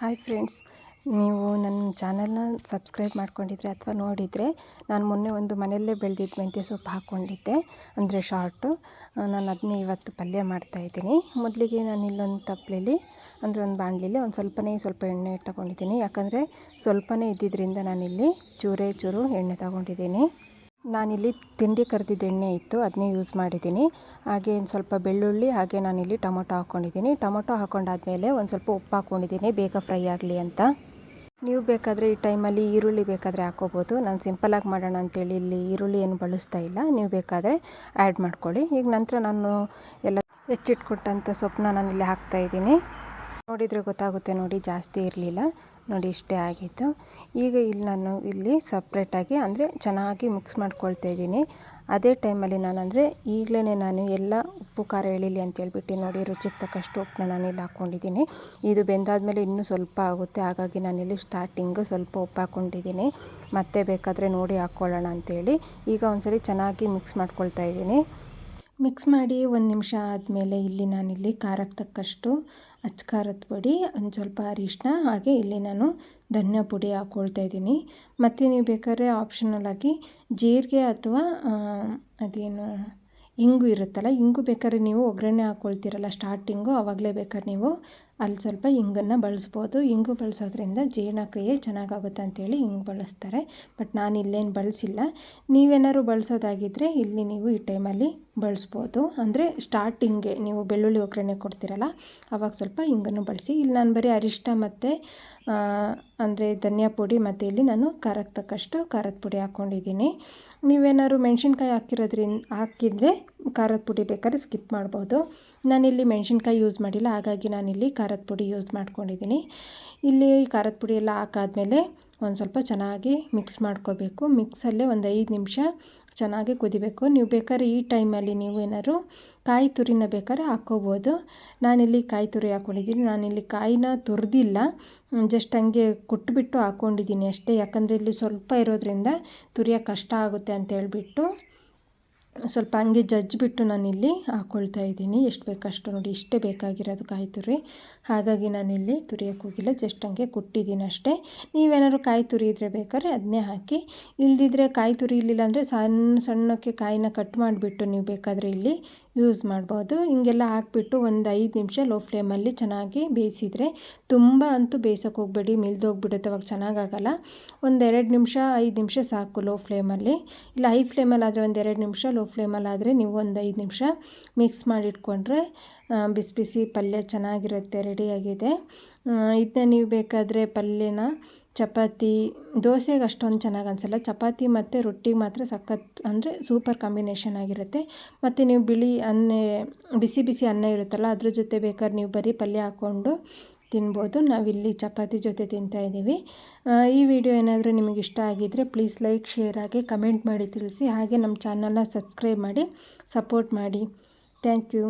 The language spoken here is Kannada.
ಹಾಯ್ ಫ್ರೆಂಡ್ಸ್, ನೀವು ನನ್ನ ಚಾನಲ್ನ ಸಬ್ಸ್ಕ್ರೈಬ್ ಮಾಡ್ಕೊಂಡಿದ್ರೆ ಅಥವಾ ನೋಡಿದರೆ ನಾನು ಮೊನ್ನೆ ಒಂದು ಮನೆಯಲ್ಲೇ ಬೆಳೆದಿದ್ದ ಮೆಂತ್ಯ ಸೊಪ್ಪು ಹಾಕ್ಕೊಂಡಿದ್ದೆ, ಅಂದರೆ ಶಾರ್ಟು. ನಾನು ಅದನ್ನೇ ಇವತ್ತು ಪಲ್ಯ ಮಾಡ್ತಾಯಿದ್ದೀನಿ. ಮೊದಲಿಗೆ ನಾನು ಇಲ್ಲೊಂದು ತಪ್ಪಲೆಯಲ್ಲಿ ಅಂದರೆ ಒಂದು ಬಾಣಲಿಲಿ ಸ್ವಲ್ಪ ಎಣ್ಣೆ ತಗೊಂಡಿದ್ದೀನಿ. ಯಾಕಂದರೆ ಸ್ವಲ್ಪನೇ ಇದ್ದಿದ್ದರಿಂದ ನಾನಿಲ್ಲಿ ಚೂರು ಎಣ್ಣೆ ತಗೊಂಡಿದ್ದೀನಿ. ನಾನಿಲ್ಲಿ ತಿಂಡಿ ಕರೆದಿದ್ದ ಎಣ್ಣೆ ಇತ್ತು, ಅದನ್ನೇ ಯೂಸ್ ಮಾಡಿದ್ದೀನಿ. ಹಾಗೆ ಸ್ವಲ್ಪ ಬೆಳ್ಳುಳ್ಳಿ, ಹಾಗೆ ನಾನಿಲ್ಲಿ ಟೊಮೊಟೊ ಹಾಕ್ಕೊಂಡಿದ್ದೀನಿ. ಟೊಮೊಟೊ ಹಾಕ್ಕೊಂಡಾದ್ಮೇಲೆ ಒಂದು ಸ್ವಲ್ಪ ಉಪ್ಪು ಹಾಕ್ಕೊಂಡಿದ್ದೀನಿ, ಬೇಗ ಫ್ರೈ ಆಗಲಿ ಅಂತ. ನೀವು ಬೇಕಾದರೆ ಈ ಟೈಮಲ್ಲಿ ಈರುಳ್ಳಿ ಬೇಕಾದರೆ ಹಾಕ್ಕೋಬೋದು. ನಾನು ಸಿಂಪಲಾಗಿ ಮಾಡೋಣ ಅಂತೇಳಿ ಇಲ್ಲಿ ಈರುಳ್ಳಿ ಏನು ಬಳಸ್ತಾ ಇಲ್ಲ. ನೀವು ಬೇಕಾದರೆ ಆ್ಯಡ್ ಮಾಡ್ಕೊಳ್ಳಿ. ಈಗ ನಂತರ ನಾನು ಎಲ್ಲ ಹೆಚ್ಚಿಟ್ಕೊಟ್ಟಂಥ ಸೊಪ್ಪನ್ನ ನಾನಿಲ್ಲಿ ಹಾಕ್ತಾಯಿದ್ದೀನಿ. ನೋಡಿದರೆ ಗೊತ್ತಾಗುತ್ತೆ ನೋಡಿ, ಜಾಸ್ತಿ ಇರಲಿಲ್ಲ ನೋಡಿ, ಇಷ್ಟೇ ಆಗಿತ್ತು. ಈಗ ನಾನು ಇಲ್ಲಿ ಸಪ್ರೇಟಾಗಿ ಅಂದರೆ ಚೆನ್ನಾಗಿ ಮಿಕ್ಸ್ ಮಾಡ್ಕೊಳ್ತಾ ಇದ್ದೀನಿ. ಅದೇ ಟೈಮಲ್ಲಿ ಈಗಲೇ ನಾನು ಎಲ್ಲ ಉಪ್ಪು ಖಾರ ಎಳೀಲಿ ಅಂತೇಳ್ಬಿಟ್ಟು ನೋಡಿ, ರುಚಿಗೆ ತಕ್ಕಷ್ಟು ಉಪ್ಪನ್ನ ನಾನಿಲ್ಲಿ ಹಾಕ್ಕೊಂಡಿದ್ದೀನಿ. ಇದು ಬೆಂದಾದಮೇಲೆ ಇನ್ನೂ ಸ್ವಲ್ಪ ಆಗುತ್ತೆ, ಹಾಗಾಗಿ ನಾನಿಲ್ಲಿ ಸ್ಟಾರ್ಟಿಂಗು ಸ್ವಲ್ಪ ಉಪ್ಪು ಹಾಕ್ಕೊಂಡಿದ್ದೀನಿ. ಮತ್ತೆ ಬೇಕಾದರೆ ನೋಡಿ ಹಾಕ್ಕೊಳ್ಳೋಣ ಅಂಥೇಳಿ ಈಗ ಒಂದ್ಸರಿ ಚೆನ್ನಾಗಿ ಮಿಕ್ಸ್ ಮಾಡ್ಕೊಳ್ತಾ ಇದ್ದೀನಿ. ಮಿಕ್ಸ್ ಮಾಡಿ ಒಂದು ನಿಮಿಷ ಆದಮೇಲೆ ಇಲ್ಲಿ ನಾನಿಲ್ಲಿ ಖಾರಕ್ಕೆ ತಕ್ಕಷ್ಟು ಅಚ್ಚ ಖಾರದ ಪುಡಿ, ಒಂದು ಸ್ವಲ್ಪ ಅರಿಶಿನ, ಹಾಗೆ ಇಲ್ಲಿ ನಾನು ಧನಿಯಾ ಪುಡಿ ಹಾಕ್ಕೊಳ್ತಾ ಇದ್ದೀನಿ. ಮತ್ತು ನೀವು ಬೇಕಾದ್ರೆ ಆಪ್ಷನಲಾಗಿ ಜೀರಿಗೆ ಅಥವಾ ಅದೇನು ಇಂಗು ಇರುತ್ತಲ್ಲ, ಇಂಗು ಬೇಕಾದ್ರೆ ನೀವು ಒಗ್ಗರಣೆ ಹಾಕ್ಕೊಳ್ತೀರಲ್ಲ ಸ್ಟಾರ್ಟಿಂಗು, ಆವಾಗಲೇ ಬೇಕಾದ್ರೆ ನೀವು ಅಲ್ಲಿ ಸ್ವಲ್ಪ ಇಂಗನ್ನು ಬಳಸ್ಬೋದು. ಇಂಗು ಬಳಸೋದ್ರಿಂದ ಜೀರ್ಣಕ್ರಿಯೆ ಚೆನ್ನಾಗಾಗುತ್ತೆ ಅಂಥೇಳಿ ಇಂಗು ಬಳಸ್ತಾರೆ. ಬಟ್ ನಾನು ಇಲ್ಲೇನು ಬಳಸಿಲ್ಲ. ನೀವೇನಾದ್ರು ಬಳಸೋದಾಗಿದ್ದರೆ ಇಲ್ಲಿ ನೀವು ಈ ಟೈಮಲ್ಲಿ ಬಳಸ್ಬೋದು. ಅಂದರೆ ಸ್ಟಾರ್ಟಿಂಗ್ಗೆ ನೀವು ಬೆಳ್ಳುಳ್ಳಿ ಒಗ್ಗರಣೆ ಕೊಡ್ತೀರಲ್ಲ, ಆವಾಗ ಸ್ವಲ್ಪ ಇಂಗನ್ನು ಬಳಸಿ. ಇಲ್ಲಿ ನಾನು ಬರೀ ಅರಿಶಿನ ಮತ್ತು ಅಂದರೆ ಧನಿಯಾ ಪುಡಿ ಮತ್ತು ಇಲ್ಲಿ ನಾನು ಖಾರಕ್ಕೆ ತಕ್ಕಷ್ಟು ಖಾರದ ಪುಡಿ ಹಾಕ್ಕೊಂಡಿದ್ದೀನಿ. ನೀವೇನಾದ್ರು ಮೆಣಸಿನ್ಕಾಯಿ ಹಾಕಿದರೆ ಖಾರದ ಪುಡಿ ಬೇಕಾದ್ರೆ ಸ್ಕಿಪ್ ಮಾಡ್ಬೋದು. ನಾನಿಲ್ಲಿ ಮೆಣಸಿನ್ಕಾಯಿ ಯೂಸ್ ಮಾಡಿಲ್ಲ, ಹಾಗಾಗಿ ನಾನಿಲ್ಲಿ ಖಾರದ ಪುಡಿ ಯೂಸ್ ಮಾಡ್ಕೊಂಡಿದ್ದೀನಿ. ಇಲ್ಲಿ ಖಾರದ ಪುಡಿ ಎಲ್ಲ ಹಾಕಾದ್ಮೇಲೆ ಒಂದು ಸ್ವಲ್ಪ ಚೆನ್ನಾಗಿ ಮಿಕ್ಸ್ ಮಾಡ್ಕೋಬೇಕು. ಮಿಕ್ಸಲ್ಲೇ ಒಂದು 5 ನಿಮಿಷ ಚೆನ್ನಾಗಿ ಕುದಿಬೇಕು. ನೀವು ಬೇಕಾದ್ರೆ ಈ ಟೈಮಲ್ಲಿ ನೀವು ಏನಾದ್ರು ಕಾಯಿ ತುರಿನ ಬೇಕಾದ್ರೆ ಹಾಕ್ಕೋಬೋದು. ನಾನಿಲ್ಲಿ ಕಾಯಿ ತುರಿ ಹಾಕ್ಕೊಂಡಿದ್ದೀನಿ. ನಾನಿಲ್ಲಿ ಕಾಯಿನ ತುರಿದಿಲ್ಲ, ಜಸ್ಟ್ ಹಂಗೆ ಕೊಟ್ಬಿಟ್ಟು ಹಾಕ್ಕೊಂಡಿದ್ದೀನಿ ಅಷ್ಟೇ. ಯಾಕಂದರೆ ಇಲ್ಲಿ ಸ್ವಲ್ಪ ಇರೋದ್ರಿಂದ ತುರಿಯೋಕ್ಕೆ ಕಷ್ಟ ಆಗುತ್ತೆ ಅಂತ ಹೇಳ್ಬಿಟ್ಟು ಸ್ವಲ್ಪ ಹಂಗೆ ಜಜ್ಜಿಬಿಟ್ಟು ನಾನಿಲ್ಲಿ ಹಾಕ್ಕೊಳ್ತಾ ಇದ್ದೀನಿ. ಎಷ್ಟು ಬೇಕಷ್ಟು ನೋಡಿ, ಇಷ್ಟೇ ಬೇಕಾಗಿರೋದು ಕಾಯಿ ತುರಿ. ಹಾಗಾಗಿ ನಾನಿಲ್ಲಿ ತುರಿಯೋಕ್ಕೆ ಹೋಗಿಲ್ಲ, ಜಸ್ಟ್ ಹಂಗೆ ಕೊಟ್ಟಿದ್ದೀನಿ ಅಷ್ಟೇ. ನೀವೇನಾದ್ರು ಕಾಯಿ ತುರಿಯಿದ್ರೆ ಬೇಕಾದ್ರೆ ಅದನ್ನೇ ಹಾಕಿ, ಇಲ್ದಿದ್ರೆ ಕಾಯಿ ತುರಿಲಿಲ್ಲ ಅಂದರೆ ಸಣ್ಣಕ್ಕೆ ಕಾಯಿನ ಕಟ್ ಮಾಡಿಬಿಟ್ಟು ನೀವು ಬೇಕಾದರೆ ಇಲ್ಲಿ ಯೂಸ್ ಮಾಡ್ಬೋದು. ಹಿಂಗೆಲ್ಲ ಹಾಕ್ಬಿಟ್ಟು ಒಂದು 5 ನಿಮಿಷ ಲೋ ಫ್ಲೇಮಲ್ಲಿ ಚೆನ್ನಾಗಿ ಬೇಯಿಸಿದರೆ, ತುಂಬ ಅಂತೂ ಬೇಯಿಸೋಕೆ ಹೋಗಬೇಡಿ, ಮಿಲ್ದೋಗ್ಬಿಡುತ್ತೆ, ಅವಾಗ ಚೆನ್ನಾಗಾಗಲ್ಲ. ಒಂದು 2 ನಿಮಿಷ 5 ನಿಮಿಷ ಸಾಕು ಲೋ ಫ್ಲೇಮಲ್ಲಿ. ಇಲ್ಲ ಹೈ ಫ್ಲೇಮಲ್ಲಾದರೆ ಒಂದು 2 ನಿಮಿಷ, ಲೋ ಫ್ಲೇಮಲ್ಲಾದರೆ ನೀವು ಒಂದು 5 ನಿಮಿಷ ಮಿಕ್ಸ್ ಮಾಡಿಟ್ಕೊಂಡ್ರೆ ಬಿಸಿ ಬಿಸಿ ಪಲ್ಯ ಚೆನ್ನಾಗಿರುತ್ತೆ, ರೆಡಿಯಾಗಿದೆ. ಇದನ್ನ ನೀವು ಬೇಕಾದರೆ ಪಲ್ಯನ ಚಪಾತಿ, ದೋಸೆಗೆ ಅಷ್ಟೊಂದು ಚೆನ್ನಾಗಿ ಅನಿಸಲ್ಲ, ಚಪಾತಿ ಮತ್ತು ರೊಟ್ಟಿಗೆ ಮಾತ್ರ ಸಖತ್ ಅಂದರೆ ಸೂಪರ್ ಕಾಂಬಿನೇಷನ್ ಆಗಿರುತ್ತೆ. ಮತ್ತು ನೀವು ಬಿಸಿ ಬಿಸಿ ಅನ್ನ ಇರುತ್ತಲ್ಲ, ಅದ್ರ ಜೊತೆ ಬೇಕಾದ್ರೆ ನೀವು ಬರೀ ಪಲ್ಯ ಹಾಕ್ಕೊಂಡು ತಿನ್ಬೋದು. ನಾವಿಲ್ಲಿ ಚಪಾತಿ ಜೊತೆ ತಿಂತಾಯಿದ್ದೀವಿ. ಈ ವಿಡಿಯೋ ಏನಾದರೂ ನಿಮಗೆ ಇಷ್ಟ ಆಗಿದ್ದರೆ ಪ್ಲೀಸ್ ಲೈಕ್, ಶೇರ್, ಹಾಗೆ ಕಮೆಂಟ್ ಮಾಡಿ ತಿಳಿಸಿ. ಹಾಗೆ ನಮ್ಮ ಚಾನಲ್ನ ಸಬ್ಸ್ಕ್ರೈಬ್ ಮಾಡಿ ಸಪೋರ್ಟ್ ಮಾಡಿ. Thank you.